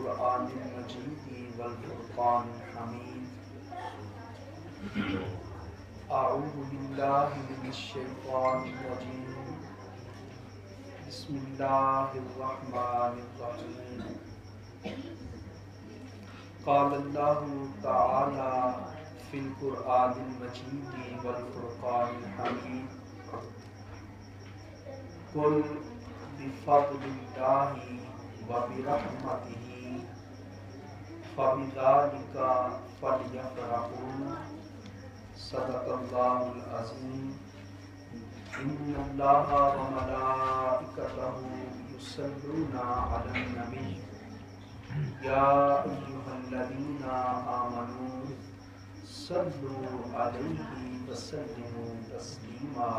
القرآن المجید والفرقان الحمید اعوذ باللہ من الشیطان الرجیم بسم اللہ الرحمن الرحیم قال اللہ تعالی فی القرآن المجید والفرقان الحمید قل بفضل اللہ وبرحمتہ فبذلک فلیفرحوا صدق اللہ العظیم ان اللہ وملائکتہ یصلون علی النبی یا ایھا الذین آمنوا صلوا علیہ وسلموا تسلیما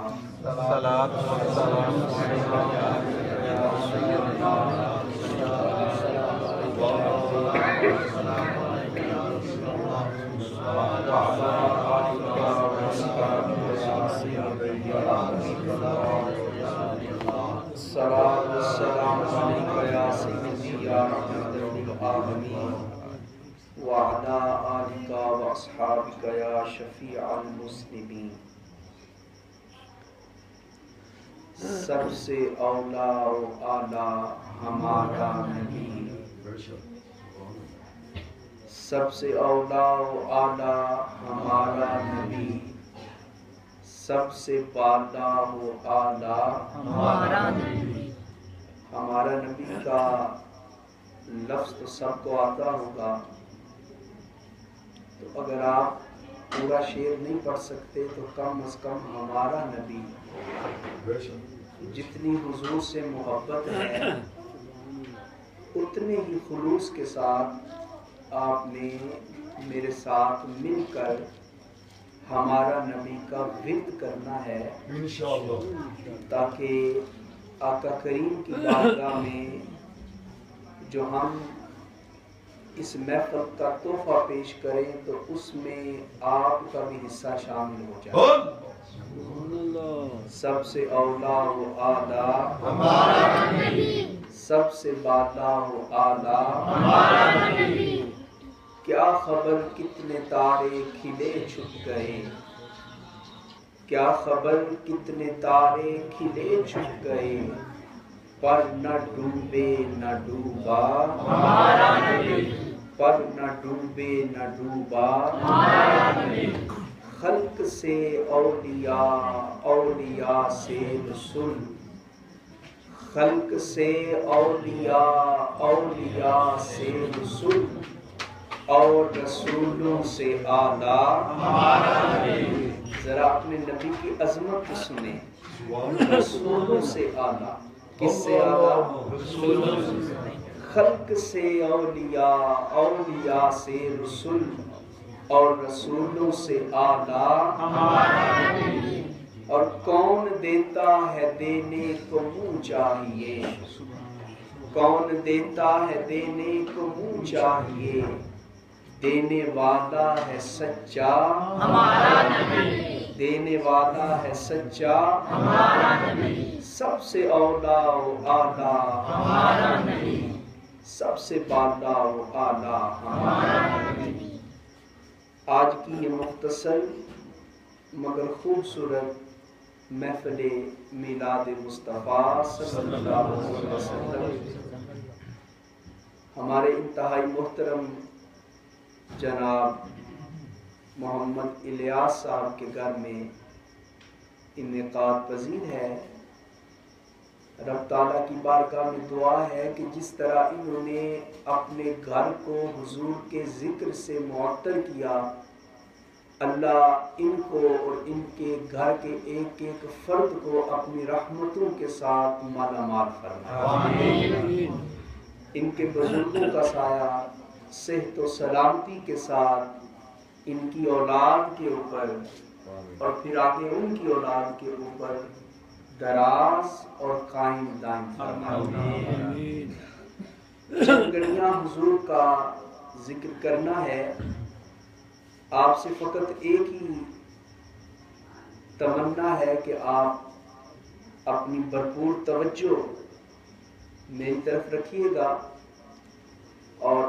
صلاۃ و سلام یا رسول الصلاۃ والسلام علیک یا سیدی یا رحمۃ للعالمین وعلی آلک واصحابک یا شفیع المذنبین۔ سب سے اولا و اعلیٰ ہمارا نبی، سب سے اولا و اعلیٰ ہمارا نبی، سب سے بالا و اعلیٰ ہمارا نبی۔ ہمارا نبی کا لفظ تو سب کو آتا ہوگا، تو اگر آپ پورا شعر نہیں پڑھ سکتے تو کم از کم ہمارا نبی، جتنی حضور سے محبت ہے اتنے ہی خلوص کے ساتھ آپ نے میرے ساتھ مل کر ہمارا نبی کا ورد کرنا ہے انشاءاللہ، تاکہ آقا کریم کی بارگاہ میں جو ہم اس محفل کا تحفہ پیش کریں تو اس میں آپ کا بھی حصہ شامل ہو جائے۔ سب سے اولا و اعلیٰ ہمارا نبی، سب سے بالا و اعلیٰ ہمارا نبی۔ کیا خبر کتنے تارے کھلے چھپ گئے، کیا خبر کتنے تارے کھلے چھپ گئے، پر نہ ڈوبے نہ ڈوبا ہمارا نبی، پر نہ ڈوبے نہ ڈوبا ہمارا نبی۔ خلق سے اولیاء، اولیاء سے رسول، خلق سے اولیاء، اولیاء سے رسول، اور رسولوں سے اعلیٰ ہمارا نبی۔ ذرا اپنے نبی کی عظمت کو سنیں، رسولوں سے اعلیٰ، کس سے اعلیٰ؟ رسولوں سے۔ خلق سے اولیاء، اولیاء سے رسول، اور رسولوں سے اعلیٰ ہمارا نبی۔ اور کون دیتا ہے دینے کو منہ چاہیے، کون دیتا ہے دینے کو منہ چاہیے، دینے والا ہے سچا ہمارا نبی، دینے والا ہے سچا ہمارا نبی۔ سب سے اولا و اعلیٰ ہمارا نبی، سب سے بالا و اعلیٰ ہمارا نبی۔ آج کی یہ مختصر مگر خوبصورت محفل میلاد مصطفیٰ صلی اللہ علیہ وسلم ہمارے انتہائی محترم جناب محمد الیاس صاحب کے گھر میں انعقاد پذیر ہے۔ رب تعالیٰ کی بارگاہ میں دعا ہے کہ جس طرح انہوں نے اپنے گھر کو حضور کے ذکر سے معطر کیا، اللہ ان کو اور ان کے گھر کے ایک ایک فرد کو اپنی رحمتوں کے ساتھ مالا مال فرمائے۔ ان کے بزرگوں کا سایہ صحت و سلامتی کے ساتھ ان کی اولاد کے اوپر اور پھر آگے ان کی اولاد کے اوپر دراز اور قائم دائم فرمائے۔ چند گھڑیاں حضور کا ذکر کرنا ہے، آپ سے فقط ایک ہی تمنا ہے کہ آپ اپنی بھرپور توجہ میری طرف رکھیے گا اور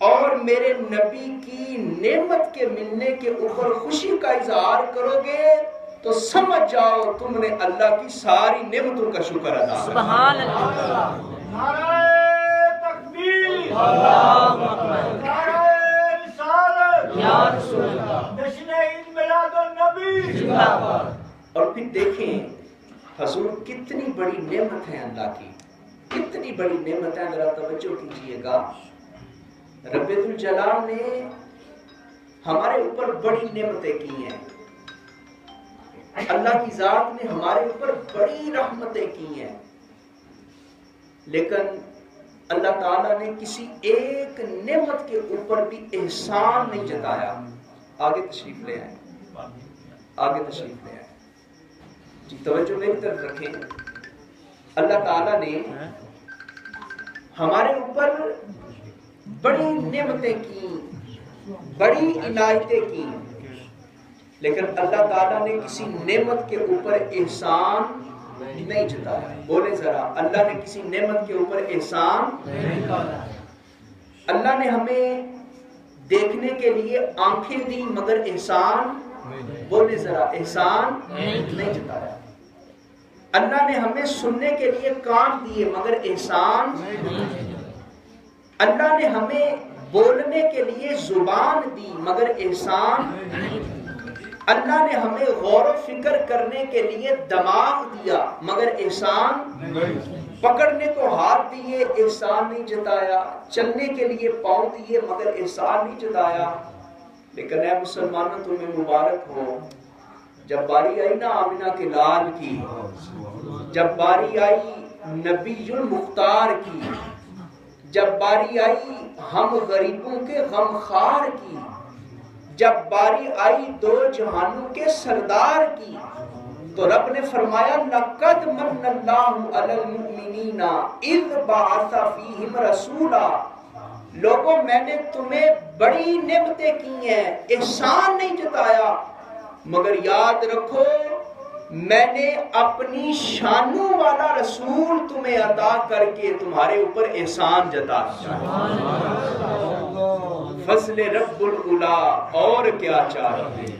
اور میرے نبی کی نعمت کے ملنے کے اوپر خوشی کا اظہار کرو گے تو سمجھ جاؤ تم نے اللہ کی ساری نعمتوں کا شکر ادا کیا۔ سبحان اللہ۔ نعرہ تکبیر، اللہ اکبر۔ نعرہ رسالت، یا رسول اللہ، جشن عید میلاد النبی زندہ باد۔ اور پھر دیکھیں حضور کتنی بڑی نعمت ہے اللہ کی، کتنی بڑی نعمت ہے، ذرا توجہ کیجئے گا۔ رب الجلال نے ہمارے اوپر بڑی نعمتیں کی ہیں، اللہ کی ذات نے ہمارے اوپر بڑی رحمتیں کی ہیں، لیکن اللہ تعالیٰ نے کسی ایک نعمت کے اوپر بھی احسان نہیں جتایا۔ آگے تشریف لے آئیں، آگے تشریف لے آئیں جی، توجہ میری طرف رکھیں۔ اللہ تعالیٰ نے ہمارے اوپر بڑی نعمتیں کی، بڑی عنایتیں کی، لیکن اللہ تعالیٰ نے کسی نعمت کے اوپر احسان نہیں جتایا۔ بولے ذرا، اللہ نے کسی نعمت کے اوپر احسان نہیں جتایا۔ اللہ نے ہمیں دیکھنے کے لیے آنکھیں دی مگر احسان، بولے ذرا، احسان نہیں جتایا۔ اللہ نے ہمیں سننے کے لیے کان دیے مگر احسان، اللہ نے ہمیں بولنے کے لیے زبان دی مگر احسان، اللہ نے ہمیں غور و فکر کرنے کے لیے دماغ دیا مگر احسان، پکڑنے کو ہاتھ دیے احسان نہیں جتایا، چلنے کے لیے پاؤں دیے مگر احسان نہیں جتایا۔ لیکن اے مسلمانوں تمہیں مبارک ہو، جب باری آئی نا آمنہ کے لال کی، جب باری آئی نبی المختار کی، جب باری آئی ہم غریبوں کے غمخوار کی، جب باری آئی دو جہانوں کے سردار کی، تو رب نے فرمایا لَقَدْ مَنَّ اللَّهُ عَلَى الْمُؤْمِنِينَ إِذْ بَعَثَ فِيهِمْ رَسُولًا، لوگوں میں نے تمہیں بڑی نعمتیں کی ہیں، احسان نہیں جتایا، مگر یاد رکھو میں نے اپنی شانوں والا رسول تمہیں عطا کر کے تمہارے اوپر احسان جتا دیا۔ فضل رب العلا اور کیا چاہیے،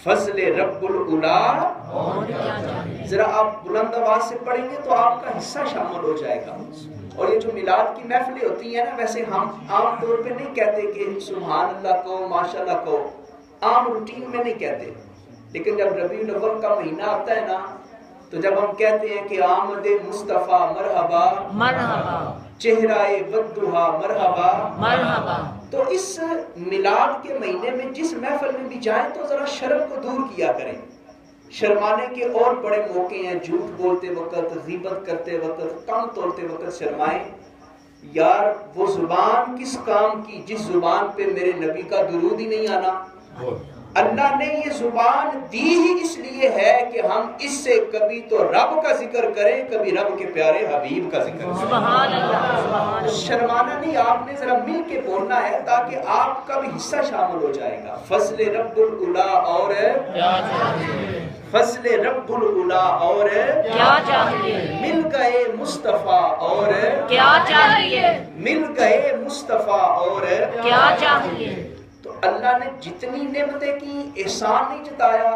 فضل رب العلا اور کیا چاہیے۔ ذرا آپ بلند آواز سے پڑھیں گے تو آپ کا حصہ شامل ہو جائے گا۔ اور یہ جو میلاد کی محفلیں ہوتی ہیں نا، ویسے ہم عام طور پہ نہیں کہتے کہ سبحان اللہ کہو، ماشاءاللہ کہو، عام روٹین میں نہیں کہتے، لیکن جب ربیع الاول کا مہینہ آتا ہے نا، تو جب ہم کہتے ہیں کہ آمد مصطفیٰ مرحبا مرحبا، چہرہ والضحیٰ مرحبا مرحبا، تو اس میلاد کے مہینے میں جس محفل میں بھی جائیں تو ذرا شرم کو دور کیا کریں۔ شرمانے کے اور بڑے موقع ہیں، جھوٹ بولتے وقت، غیبت کرتے وقت، کم تولتے وقت شرمائیں۔ یار وہ زبان کس کام کی جس زبان پہ میرے نبی کا درود ہی نہیں آنا۔ اللہ نے یہ زبان دی ہی اس لیے ہے کہ ہم اس سے کبھی تو رب کا ذکر کریں، کبھی رب کے پیارے حبیب کا ذکر کریں۔ سبحان اللہ، سبحان اللہ۔ شرمانا نہیں، آپ نے ذرا مل کے بولنا ہے تاکہ آپ کا بھی حصہ شامل ہو جائے گا۔ فضل رب العلا اور فضل رب العلا اور کیا چاہیے، مل گئے مصطفیٰ اور کیا چاہیے، مل گئے مصطفیٰ اور کیا چاہیے۔ تو اللہ نے جتنی نعمتیں کی احسان نہیں جتایا،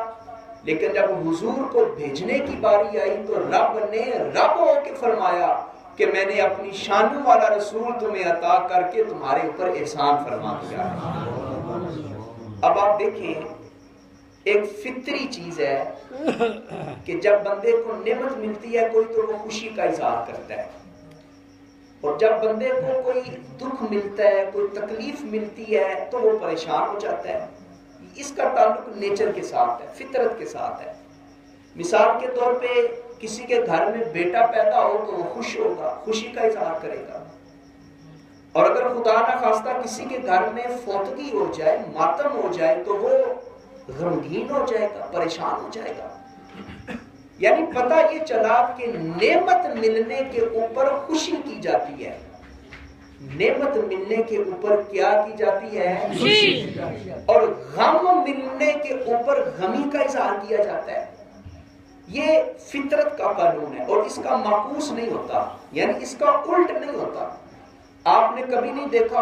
لیکن جب حضور کو بھیجنے کی باری آئی تو رب نے رب ہو کے فرمایا کہ میں نے اپنی شانوں والا رسول تمہیں عطا کر کے تمہارے اوپر احسان فرما دیا۔ اب آپ دیکھیں، ایک فطری چیز ہے کہ جب بندے کو نعمت ملتی ہے کوئی تو وہ خوشی کا اظہار کرتا ہے، اور جب بندے کو کوئی دکھ ملتا ہے، کوئی تکلیف ملتی ہے تو وہ پریشان ہو جاتا ہے۔ اس کا تعلق نیچر کے ساتھ ہے، فطرت کے ساتھ ہے۔ مثال کے طور پہ کسی کے گھر میں بیٹا پیدا ہو تو وہ خوش ہوگا، خوشی کا اظہار کرے گا، اور اگر خدا نہ خواستہ کسی کے گھر میں فوتگی ہو جائے، ماتم ہو جائے تو وہ غمگین ہو جائے گا، پریشان ہو جائے گا۔ یعنی پتہ یہ چلا کہ نعمت ملنے کے اوپر خوشی کی جاتی ہے، نعمت ملنے کے اوپر کیا کی جاتی ہے، خوشی، اور غم ملنے کے اوپر غمی کا اظہار کیا جاتا ہے۔ یہ فطرت کا قانون ہے اور اس کا معکوس نہیں ہوتا، یعنی اس کا الٹ نہیں ہوتا۔ آپ نے کبھی نہیں دیکھا